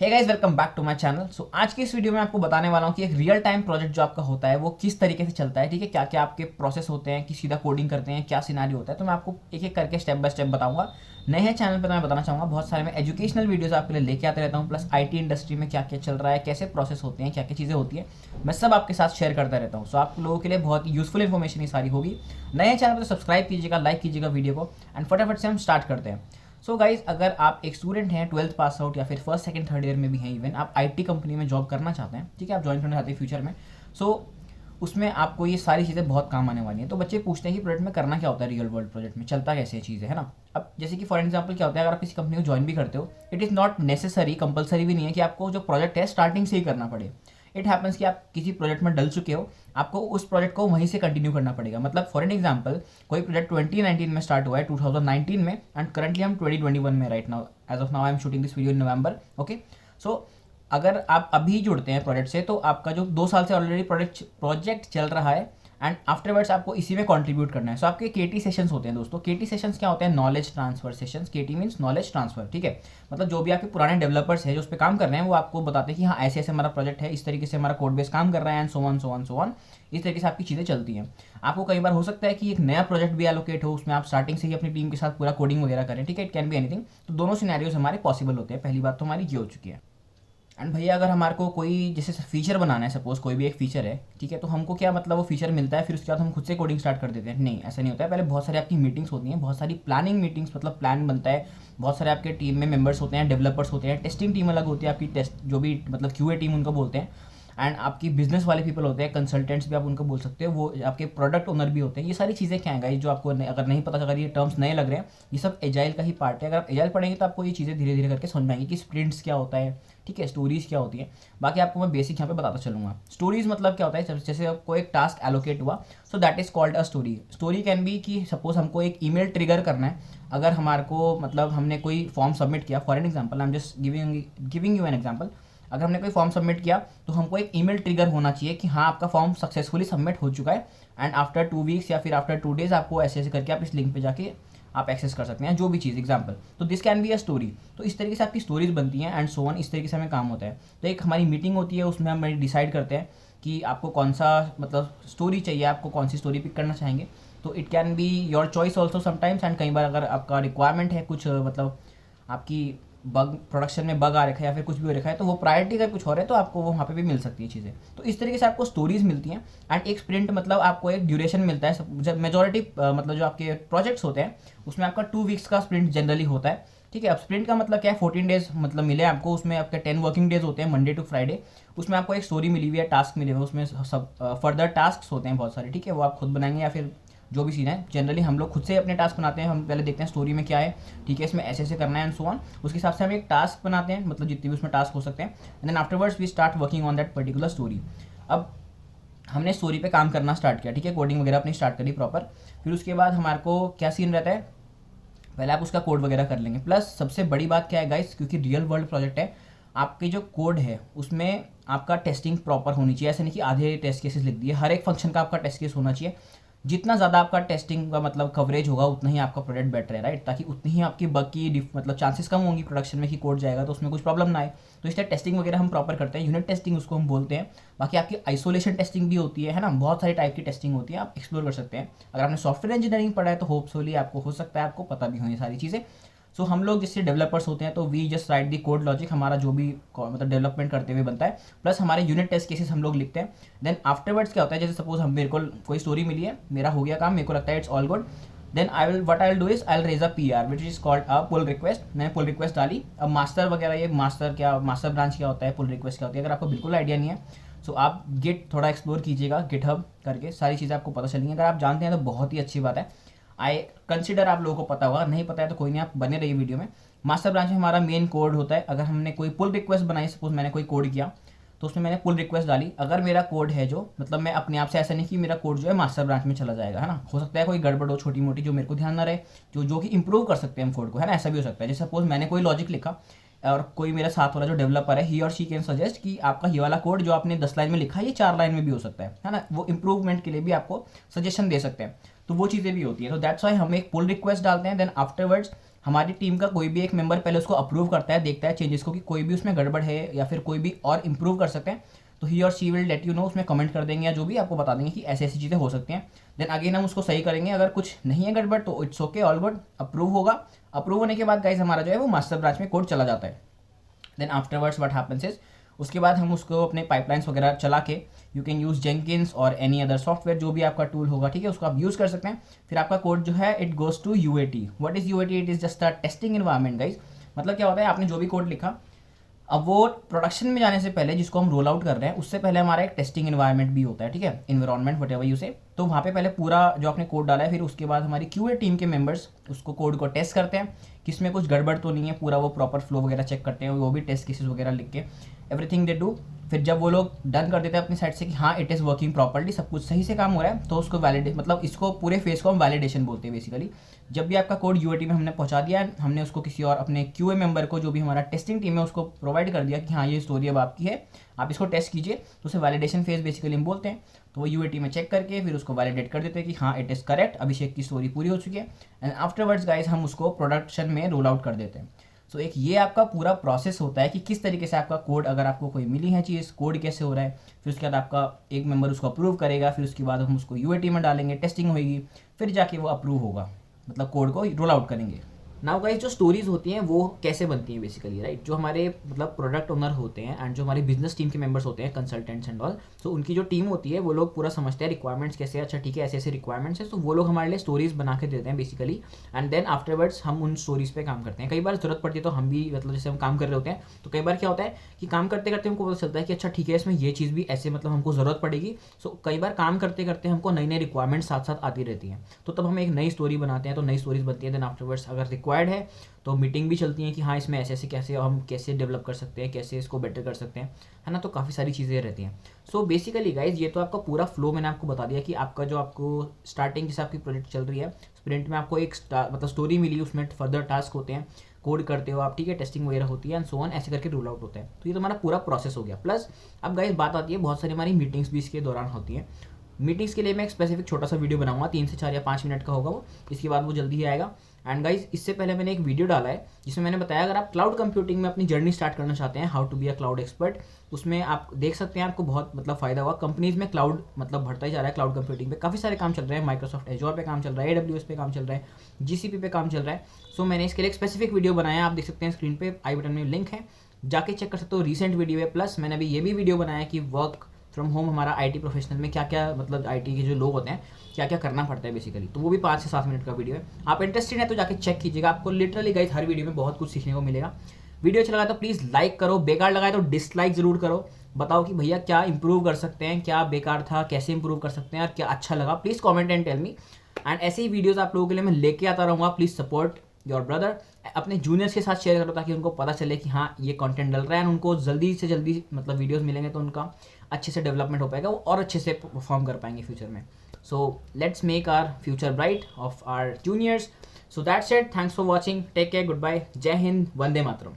Hey guys, welcome back to my channel. So आज की इस वीडियो में आपको बताने वाला हूँ कि एक रियल टाइम प्रोजेक्ट जो आपका होता है वो किस तरीके से चलता है। ठीक है, क्या क्या आपके प्रोसेस होते हैं कि सीधा कोडिंग करते हैं, क्या सिनारी होता है, तो मैं आपको एक एक करके स्टेप बाय स्टेप बताऊंगा। नए हैं चैनल पर तो मैं बताना चाहूँगा, बहुत सारे मैं एजुकेशनल वीडियोस आपके लिए लेके आते रहता हूँ। प्लस आईटी इंडस्ट्री में क्या क्या चल रहा है, कैसे प्रोसेस होते हैं, क्या क्या चीज़ें होती हैं, मैं सब आपके साथ शेयर करता रहता हूँ। सो आप लोगों के लिए बहुत यूजफुल इन्फॉर्मेशन ये सारी होगी। नए चैनल पर सब्सक्राइब कीजिएगा, लाइक कीजिएगा वीडियो को, एंड फटाफट से हम स्टार्ट करते हैं। सो गाइज, अगर आप एक स्टूडेंट हैं, 12th पास आउट या फिर फर्स्ट सेकंड थर्ड ईयर में भी हैं, इवन आप आईटी कंपनी में जॉब करना चाहते हैं, ठीक है, आप ज्वाइन करना चाहते हैं फ्यूचर में। सो उसमें आपको ये सारी चीज़ें बहुत काम आने वाली हैं। तो बच्चे पूछते हैं कि प्रोजेक्ट में करना क्या होता है, रियल वर्ल्ड प्रोजेक्ट में चलता कैसे ये चीज़ है ना। अब जैसे कि फॉर एग्जाम्पल क्या होता है, अगर आप किसी कंपनी को ज्वाइन भी करते हो, it is not necessary, compulsory भी नहीं है कि आपको जो प्रोजेक्ट है स्टार्टिंग से ही करना पड़े। इट हैपन्स कि आप किसी प्रोजेक्ट में डल चुके हो, आपको उस प्रोजेक्ट को वहीं से कंटिन्यू करना पड़ेगा। मतलब फॉर एन एग्जाम्पल, कोई प्रोजेक्ट 2019 में स्टार्ट हुआ है, 2019 में, एंड करंटली हम 2021 में right now, as of now I am shooting this video in November. Okay, so अगर आप अभी जुड़ते हैं प्रोजेक्ट से, तो आपका जो 2 साल से ऑलरेडी प्रोजेक्ट चल रहा है, एंड आफ्टरवर्ड्स आपको इसी में कंट्रीब्यूट करना है। सो आपके केटी सेशंस होते हैं दोस्तों। केटी सेशंस क्या होते हैं? Knowledge transfer sessions. KT means knowledge transfer, ठीक है। मतलब जो भी आपके पुराने डेवलपर्स हैं जो उस पर काम कर रहे हैं, वो आपको बताते हैं कि हाँ ऐसे ऐसे हमारा प्रोजेक्ट है, इस तरीके से हमारा कोड बेस काम कर रहा है, and so on so on so on. इस तरीके से आपकी चीज़ें चलती हैं। आपको कई बार हो सकता है कि एक नया प्रोजेक्ट भी एलोकेट हो, उसमें आप स्टार्टिंग से ही अपनी टीम के साथ पूरा कोडिंग वगैरह करें, ठीक है, इट कैन बी एनीथिंग। तो दोनों सिनेरियोज हमारे पॉसिबल होते हैं। पहली बात तो हमारी ये हो चुकी है। एंड भैया, अगर हमारे को कोई जैसे फीचर बनाना है, सपोज कोई भी एक फीचर है, ठीक है, तो हमको क्या मतलब वो फीचर मिलता है फिर उसके बाद हम खुद से कोडिंग स्टार्ट कर देते हैं? नहीं, ऐसा नहीं होता है। पहले बहुत सारी आपकी मीटिंग्स होती हैं, बहुत सारी प्लानिंग मीटिंग्स, मतलब प्लान बनता है। बहुत सारे आपके टीम में मेंबर्स होते हैं, डेवलपर्स होते हैं, टेस्टिंग टीम अलग होती है आपकी, टेस्ट जो भी मतलब क्यूए टीम उनको बोलते हैं। एंड आपकी बिजनेस वाले पीपल होते हैं, कंसल्टेंट्स भी आप उनको बोल सकते हो, वो आपके प्रोडक्ट ओनर भी होते हैं। ये सारी चीज़ें क्या है गाइस, जो आपको अगर नहीं पता, अगर ये टर्म्स नए लग रहे हैं, ये सब एजाइल का ही पार्ट है। अगर आप एजाइल पढ़ेंगे तो आपको ये चीज़ें धीरे धीरे करके समझ में आएंगी कि स्प्रिंट्स क्या होता है, ठीक है, स्टोरीज क्या होती है। बाकी आपको मैं बेसिक यहाँ पे बताता चलूँगा। स्टोरीज मतलब क्या होता है, जैसे आपको एक टास्क एलोकेट हुआ, so that is called a story. Story can be कि सपोज हमको एक ईमेल ट्रिगर करना है। अगर हमारे को मतलब हमने कोई फॉर्म सबमिट किया, for an example, I am just giving you an example. अगर हमने कोई फॉर्म सबमिट किया, तो हमको एक ईमेल ट्रिगर होना चाहिए कि हाँ आपका फॉर्म सक्सेसफुली सबमिट हो चुका है, एंड आफ्टर 2 वीक्स या फिर आफ्टर 2 डेज आपको ऐसे ऐसे करके आप इस लिंक पे जाके आप एक्सेस कर सकते हैं जो भी चीज़, एग्जाम्पल। तो this can be a story. तो इस तरीके से आपकी स्टोरीज बनती हैं, एंड सो ऑन, इस तरीके से हमें काम होता है। तो एक हमारी मीटिंग होती है, उसमें हम डिसाइड करते हैं कि आपको कौन सा मतलब स्टोरी चाहिए, आपको कौन सी स्टोरी पिक करना चाहेंगे। तो it can be your choice also sometimes. And कई बार अगर आपका रिक्वायरमेंट है कुछ मतलब आपकी बग प्रोडक्शन में बग आ रखा है या फिर कुछ भी हो रखा है, तो वो प्रायोरिटी अगर कुछ हो रहा है तो आपको वो वहाँ पे भी मिल सकती है चीज़ें। तो इस तरीके से आपको स्टोरीज मिलती हैं। एंड एक स्प्रिंट मतलब आपको एक ड्यूरेशन मिलता है। जब मेजोरिटी मतलब जो आपके प्रोजेक्ट्स होते हैं उसमें आपका 2 वीक्स का स्प्रिंट जनरली होता है, ठीक है। अब स्प्रिंट का मतलब क्या है, 14 डेज मतलब मिले आपको, उसमें आपके 10 वर्किंग डेज होते हैं, मंडे टू फ्राइडे। उसमें आपको एक स्टोरी मिली हुई है, टास्क मिले हुए, उसमें सब फर्दर टास्क होते हैं बहुत सारे, ठीक है, वो आप खुद बनाएंगे या फिर जो भी सीन है। जनरली हम लोग खुद से अपने टास्क बनाते हैं। हम पहले देखते हैं स्टोरी में क्या है, ठीक है, इसमें ऐसे ऐसे करना है, एंड सो ऑन। उसके हिसाब से हम एक टास्क बनाते हैं, मतलब जितने भी उसमें टास्क हो सकते हैं, and then afterwards we start working on that particular story. अब हमने स्टोरी पे काम करना स्टार्ट किया, ठीक है, कोडिंग वगैरह अपनी स्टार्ट करी प्रॉपर। फिर उसके बाद हमारे को क्या सीन रहता है, पहले आप उसका कोड वगैरह कर लेंगे। प्लस सबसे बड़ी बात क्या है गाइस, क्योंकि रियल वर्ल्ड प्रोजेक्ट है, आपके जो कोड है उसमें आपका टेस्टिंग प्रॉपर होनी चाहिए। ऐसे नहीं कि आधे टेस्ट केसेस लिख दिए, हर एक फंक्शन का आपका टेस्ट केस होना चाहिए। जितना ज़्यादा आपका टेस्टिंग का मतलब कवरेज होगा, उतना ही आपका प्रोडक्ट बेटर है, राइट, ताकि उतनी ही आपकी बग की मतलब चांसेस कम होंगी प्रोडक्शन में कि कोड जाएगा तो उसमें कुछ प्रॉब्लम ना आए। तो इसलिए टेस्टिंग वगैरह हम प्रॉपर करते हैं, यूनिट टेस्टिंग उसको हम बोलते हैं। बाकी आपकी आइसोलेशन टेस्टिंग भी होती है ना, बहुत सारी टाइप की टेस्टिंग होती है, आप एक्सप्लोर कर सकते हैं। अगर आपने सॉफ्टवेयर इंजीनियरिंग पढ़ा है तो होपफुली आपको हो सकता है आपको पता भी हो ये सारी चीज़ें। सो हम लोग जिससे डेवलपर्स होते हैं, तो we just write the code logic, हमारा जो भी मतलब डेवलपमेंट करते हुए बनता है, प्लस हमारे यूनिट टेस्ट केसेस हम लोग लिखते हैं। देन आफ्टरवर्ड्स क्या होता है, जैसे सपोज हम मेरे को कोई स्टोरी मिली है, मेरा हो गया काम, मेरे को लगता है it's all good, then I will do is I will raise a PR which is called a pull request. मैंने पुल रिक्वेस्ट डाली। अब मास्टर वगैरह, ये मास्टर ब्रांच क्या होता है, पुल रिक्वेस्ट क्या होती है, अगर आपको बिल्कुल आइडिया नहीं है, सो आप गिट थोड़ा एक्सप्लोर कीजिएगा, गिटहब करके सारी चीज़ें आपको पता चलेंगी। अगर आप जानते हैं तो बहुत ही अच्छी बात है। आई कंसिडर आप लोगों को पता होगा, नहीं पता है तो कोई नहीं, आप बने रहिए वीडियो में। मास्टर ब्रांच में हमारा मेन कोड होता है। अगर हमने कोई पुल रिक्वेस्ट बनाई, सपोज मैंने कोई कोड किया, तो उसमें मैंने पुल रिक्वेस्ट डाली। अगर मेरा कोड है जो मतलब मैं अपने आप से ऐसा नहीं कि मेरा कोड जो है मास्टर ब्रांच में चला जाएगा, है ना, हो सकता है कोई गड़बड़ हो छोटी मोटी जो मेरे को ध्यान ना रहे, जो कि इंप्रूव कर सकते हैं हम कोड को, है ना, ऐसा भी हो सकता है। जैसे सपोज मैंने कोई लॉजिक लिखा और कोई मेरा साथ वाला जो डेवलपर है, ही और शी कैन सजेस्ट कि आपका ये वाला कोड जो आपने 10 लाइन में लिखा है, ये 4 लाइन में भी हो सकता है ना, वो इंप्रूवमेंट के लिए भी आपको सजेशन दे सकते हैं। तो वो चीज़ें भी होती है। तो दैट्स वाई हम एक पुल रिक्वेस्ट डालते हैं। देन आफ्टरवर्ड्स हमारी टीम का कोई भी एक मेंबर पहले उसको अप्रूव करता है, देखता है चेंजेस को कि कोई भी उसमें गड़बड़ है या फिर कोई भी और इम्प्रूव कर सकते हैं, तो ही और सी विल लेट यू नो, उसमें कमेंट कर देंगे या जो भी आपको बता देंगे कि ऐसी ऐसी चीज़ें हो सकती हैं। देन अगेन हम उसको सही करेंगे, अगर कुछ नहीं है गड़बड़ तो it's okay, all good, approve होगा। अप्रूव होने के बाद गाइज हमारा जो है वो मास्टर ब्रांच में कोड चला जाता है। Then afterwards what happens is, उसके बाद हम उसको अपने पाइपलाइंस वगैरह चला के, यू कैन यूज़ जेंकिंस और एनी अदर सॉफ्टवेयर जो भी आपका टूल होगा, ठीक है, उसको आप यूज़ कर सकते हैं। फिर आपका कोड जो है it goes to UAT. What is UAT? It is just a testing environment guys. मतलब क्या होता है, आपने जो भी कोड लिखा, अब वो प्रोडक्शन में जाने से पहले, जिसको हम रोल आउट कर रहे हैं, उससे पहले हमारा एक टेस्टिंग इन्वायरमेंट भी होता है, ठीक है, इन्वायरमेंट वट एवर यू से। तो वहाँ पे पहले पूरा जो आपने कोड डाला है, फिर उसके बाद हमारी क्यूए टीम के मेंबर्स उसको कोड को टेस्ट करते हैं कि इसमें कुछ गड़बड़ तो नहीं है, पूरा वो प्रॉपर फ्लो वगैरह चेक करते हैं, वो भी टेस्ट केसेस वगैरह लिख के एवरीथिंग दे डू। फिर जब वो लोग डन कर देते हैं अपनी साइड से कि हाँ इट इज़ वर्किंग प्रॉपर्ली, सब कुछ सही से काम हो रहा है, तो उसको वैलिडेट, मतलब इसको पूरे फेज को हम वैलिडेशन बोलते हैं बेसिकली। जब भी आपका कोड यूएटी में हमने पहुंचा दिया, हमने उसको किसी और अपने क्यूए मेंबर को, जो भी हमारा टेस्टिंग टीम है, उसको प्रोवाइड कर दिया कि हाँ ये स्टोरी अब आपकी है, आप इसको टेस्ट कीजिए, तो उसे वैलिडेशन फेज बेसिकली हम बोलते हैं। तो वो यूएटी में चेक करके फिर उसको वैलिडेट कर देते हैं कि हाँ इट इज़ करेक्ट, अभिषेक की स्टोरी पूरी हो चुकी है। एंड आफ्टरवर्ड्स गाइज हम उसको प्रोडक्शन में रोल आउट कर देते हैं। सो एक ये आपका पूरा प्रोसेस होता है कि किस तरीके से आपका कोड, अगर आपको कोई मिली है चीज़, कोड कैसे हो रहा है, फिर उसके बाद आपका एक मेंबर उसको अप्रूव करेगा, फिर उसके बाद हम उसको यूएटी में डालेंगे, टेस्टिंग होगी, फिर जाके वो अप्रूव होगा, मतलब कोड को रोल आउट करेंगे। नाउ गाइस जो स्टोरीज होती हैं वो कैसे बनती हैं बेसिकली, राइट, जो हमारे मतलब प्रोडक्ट ओनर होते हैं एंड जो हमारी बिजनेस टीम के मेंबर्स होते हैं, कंसल्टेंट्स एंड ऑल, सो उनकी जो टीम होती है वो लोग पूरा समझते हैं रिक्वायरमेंट्स कैसे, अच्छा ठीक है ऐसे ऐसे रिक्वायरमेंट्स है, तो वो लोग हमारे लिए स्टोरीज बना के देते हैं बेसिकली। एंड देन आफ्टरवर्ड्स हम उन स्टोरीज पे काम करते हैं। कई बार जरूरत पड़ती है तो हम भी, मतलब जैसे हम काम कर रहे होते हैं तो कई बार क्या होता है कि काम करते करते हमको पता चलता है कि अच्छा ठीक है इसमें ये चीज़ भी ऐसे मतलब हमको ज़रूरत पड़ेगी। सो कई बार काम करते करते हमको नई नई रिक्वायरमेंट्स साथ साथ आती रहती हैं, तो तब हम एक नई स्टोरी बनाते हैं, तो नई स्टोरीज बनती है। देन आफ्टरवर्ड्स अगर रिक्वायर्ड है तो मीटिंग भी चलती है कि हाँ इसमें ऐसे ऐसे कैसे हम कैसे डेवलप कर सकते हैं, कैसे इसको बेटर कर सकते हैं, है ना, तो काफ़ी सारी चीज़ें रहती हैं। सो बेसिकली गाइज ये तो आपका पूरा फ्लो मैंने आपको बता दिया कि आपका जो आपको स्टार्टिंग जैसे आपकी प्रोजेक्ट चल रही है, स्प्रिंट में आपको एक मतलब स्टोरी मिली, उसमें फर्दर टास्क होते हैं, कोड करते हो आप, ठीक है, टेस्टिंग वगैरह होती है एंड सो ऑन, ऐसे करके रोल आउट होता है। तो ये तो हमारा पूरा प्रोसेस हो गया। प्लस अब गाइज बात आती है, बहुत सारी हमारी मीटिंग्स भी इसके दौरान होती हैं। मीटिंग्स के लिए मैं एक स्पेसिफिक छोटा सा वीडियो बनाऊंगा, 3 से 4 या 5 मिनट का होगा वो, इसके बाद वो जल्दी ही आएगा। एंड गाइज इससे पहले मैंने एक वीडियो डाला है जिसमें मैंने बताया अगर आप क्लाउड कंप्यूटिंग में अपनी जर्नी स्टार्ट करना चाहते हैं, how to be a cloud expert, उसमें आप देख सकते हैं, आपको बहुत मतलब फायदा हुआ। कंपनीज में क्लाउड मतलब बढ़ता ही जा रहा है, क्लाउड कंप्यूटिंग पे काफ़ी सारे काम चल रहे हैं, माइक्रोसॉफ्ट एजोर पे काम चल रहा है, AWS पे काम चल रहा है, GCP पे काम चल रहा है। सो मैंने इसके लिए एक स्पेसिफिक वीडियो बनाया है, आप देख सकते हैं स्क्रीन पे, आई बटन में लिंक है, जाके चेक कर सकते हो, रिसेंट वीडियो है। प्लस मैंने अभी ये भी वीडियो बनाया कि वर्क फ्रॉम होम हमारा आईटी प्रोफेशनल में क्या क्या, मतलब आईटी के जो लोग होते हैं क्या क्या करना पड़ता है बेसिकली, तो वो भी 5 से 7 मिनट का वीडियो है। आप इंटरेस्टेड है तो जाके चेक कीजिएगा, आपको लिटरली गाइस हर वीडियो में बहुत कुछ सीखने को मिलेगा। वीडियो अच्छा लगा तो प्लीज़ लाइक करो, बेकार लगा है तो डिसलाइक जरूर करो, बताओ कि भैया क्या इंप्रूव कर सकते हैं, क्या बेकार था, कैसे इंप्रूव कर सकते हैं और क्या अच्छा लगा, please comment and tell me. And ऐसे ही वीडियोज़ आप लोगों के लिए मैं लेके आता रहूँगा, प्लीज़ सपोर्ट योर ब्रदर, अपने जूनियर्स के साथ शेयर करो ताकि उनको पता चले कि हाँ ये कंटेंट डल रहा है, एंड उनको जल्दी से जल्दी मतलब वीडियोस मिलेंगे तो उनका अच्छे से डेवलपमेंट हो पाएगा, वो और अच्छे से परफॉर्म कर पाएंगे फ्यूचर में। So let's make our future bright of our juniors. So that's it, thanks for watching, take care, good bye, Jai Hind, Vande Mataram.